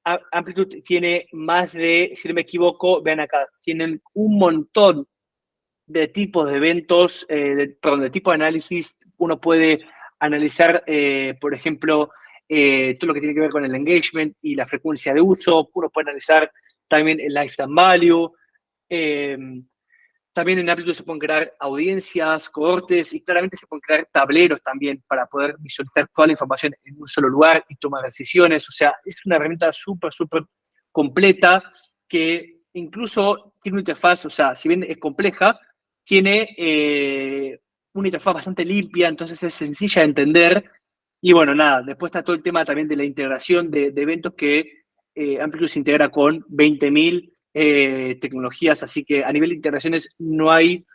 Amplitude tiene más de, si no me equivoco, vean acá, tienen un montón de tipos de eventos, de tipos de análisis. Uno puede analizar, por ejemplo, todo lo que tiene que ver con el engagement y la frecuencia de uso. Uno puede analizar también el lifetime value. Eh, También en Amplitude se pueden crear audiencias, cohortes y claramente se pueden crear tableros también para poder visualizar toda la información en un solo lugar y tomar decisiones. O sea, es una herramienta súper, súper completa que incluso tiene una interfaz, o sea, si bien es compleja, tiene una interfaz bastante limpia, entonces es sencilla de entender. Y bueno, nada, después está todo el tema también de la integración de eventos que Amplitude se integra con 20.000 tecnologías, así que a nivel de integraciones no hay,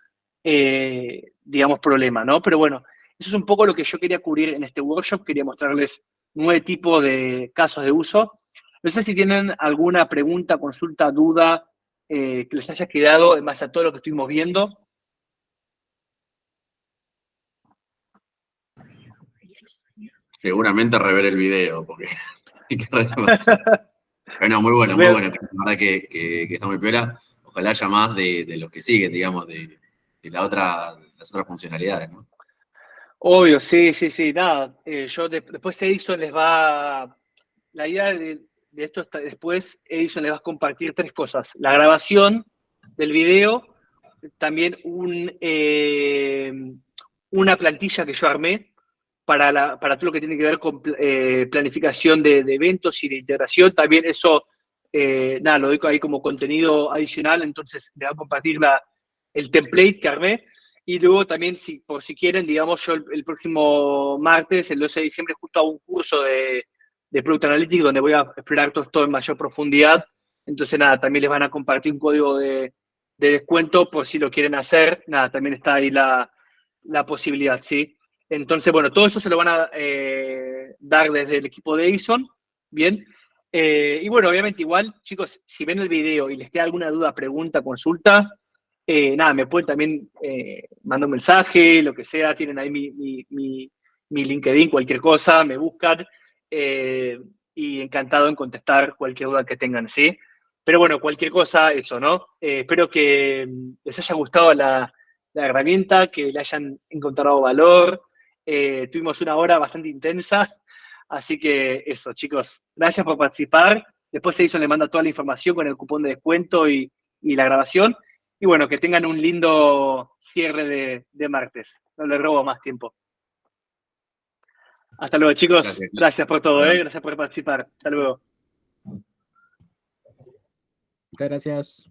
digamos, problema, ¿no? Pero bueno, eso es un poco lo que yo quería cubrir en este workshop, quería mostrarles 9 tipos de casos de uso. No sé si tienen alguna pregunta, consulta, duda que les haya quedado en base a todo lo que estuvimos viendo. Seguramente rever el video, porque hay que repasar. Bueno, muy bueno, muy bueno. La verdad que está muy piola. Ojalá haya más de los que siguen, digamos, de las otras funcionalidades, ¿no? Obvio, sí, sí, sí, nada. Yo después Edison les va. La idea de esto está después, Edison les va a compartir 3 cosas. La grabación del video, también una plantilla que yo armé para todo lo que tiene que ver con planificación de eventos y de integración. También eso, nada, lo doy ahí como contenido adicional, entonces le va a compartir el template que armé. Y luego también, por si quieren, digamos, yo el próximo martes, el 12 de diciembre, justo hago un curso de Product Analytics donde voy a explorar todo esto en mayor profundidad. Entonces, nada, también les van a compartir un código de descuento por si lo quieren hacer. Nada, también está ahí la posibilidad, ¿sí? Entonces, bueno, todo eso se lo van a dar desde el equipo de Edison, ¿bien? Y bueno, obviamente igual, chicos, si ven el video y les queda alguna duda, pregunta, consulta, nada, me pueden también mandar un mensaje, lo que sea, tienen ahí mi LinkedIn, cualquier cosa, me buscan, y encantado en contestar cualquier duda que tengan, ¿sí? Pero bueno, cualquier cosa, eso, ¿no? Espero que les haya gustado la herramienta, que le hayan encontrado valor. Tuvimos una hora bastante intensa, así que eso, chicos, gracias por participar. Después Edison le manda toda la información con el cupón de descuento y la grabación. Y bueno, que tengan un lindo cierre de martes. No les robo más tiempo. Hasta luego, chicos. Gracias por todo, Gracias por participar. Hasta luego. Muchas gracias.